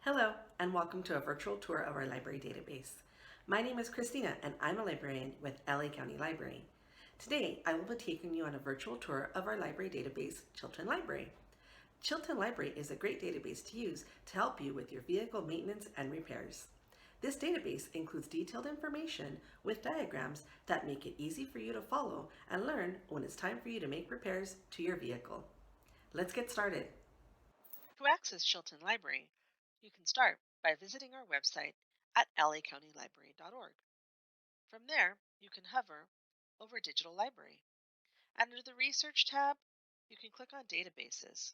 Hello, and welcome to a virtual tour of our library database. My name is Christina, and I'm a librarian with LA County Library. Today, I will be taking you on a virtual tour of our library database, Chilton Library. Chilton Library is a great database to use to help you with your vehicle maintenance and repairs. This database includes detailed information with diagrams that make it easy for you to follow and learn when it's time for you to make repairs to your vehicle. Let's get started. To access Chilton Library, you can start by visiting our website at lacountylibrary.org. From there, you can hover over Digital Library. Under the Research tab, you can click on Databases.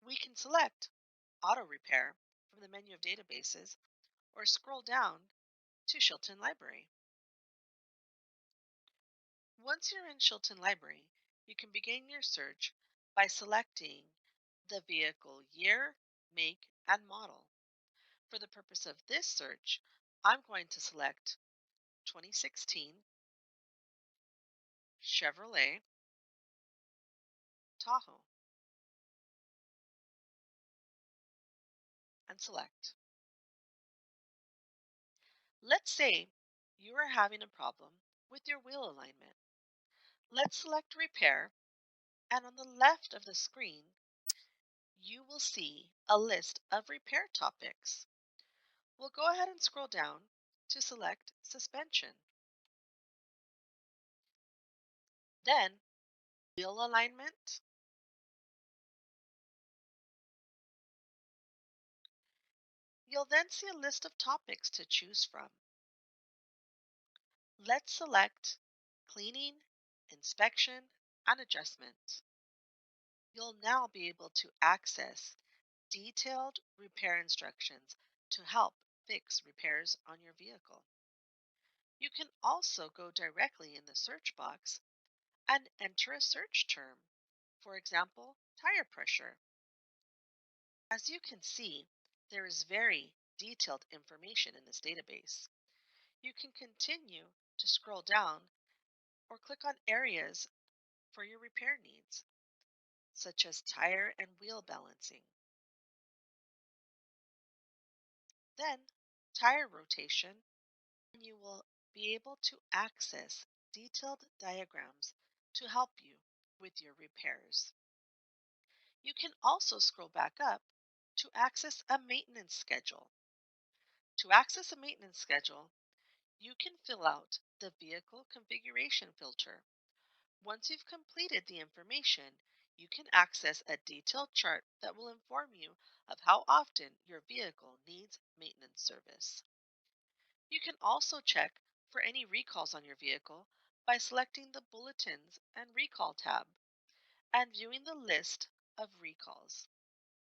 We can select Auto Repair from the menu of Databases or scroll down to Chilton Library. Once you're in Chilton Library, you can begin your search by selecting the vehicle year, make, and model. For the purpose of this search, I'm going to select 2016 Chevrolet Tahoe and select. Let's say you are having a problem with your wheel alignment. Let's select Repair, and on the left of the screen, you will see a list of repair topics. We'll go ahead and scroll down to select Suspension. Then, Wheel Alignment. You'll then see a list of topics to choose from. Let's select Cleaning, Inspection, and Adjustment. You'll now be able to access detailed repair instructions to help fix repairs on your vehicle. You can also go directly in the search box and enter a search term, for example, tire pressure. As you can see, there is very detailed information in this database. You can continue to scroll down or click on areas for your repair needs, such as tire and wheel balancing. Then, tire rotation, and you will be able to access detailed diagrams to help you with your repairs. You can also scroll back up to access a maintenance schedule. To access a maintenance schedule, you can fill out the vehicle configuration filter. Once you've completed the information, you can access a detailed chart that will inform you of how often your vehicle needs maintenance service. You can also check for any recalls on your vehicle by selecting the Bulletins and Recall tab and viewing the list of recalls.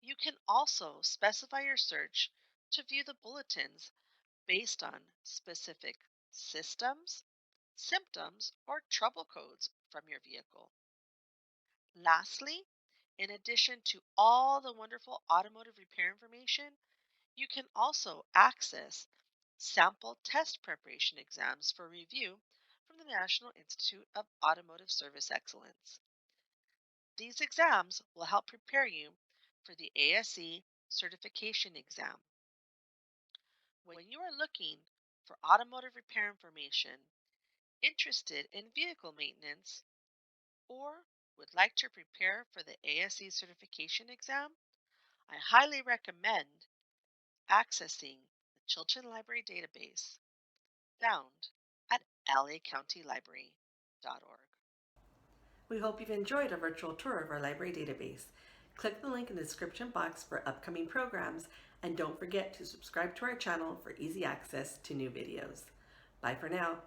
You can also specify your search to view the bulletins based on specific systems, symptoms, or trouble codes from your vehicle. Lastly, in addition to all the wonderful automotive repair information, you can also access sample test preparation exams for review from the National Institute of Automotive Service Excellence. These exams will help prepare you for the ASE certification exam. When you are looking for automotive repair information, interested in vehicle maintenance, or would like to prepare for the ASE certification exam, I highly recommend accessing the Chilton Library database found at lacountylibrary.org. We hope you've enjoyed our virtual tour of our library database. Click the link in the description box for upcoming programs, and don't forget to subscribe to our channel for easy access to new videos. Bye for now.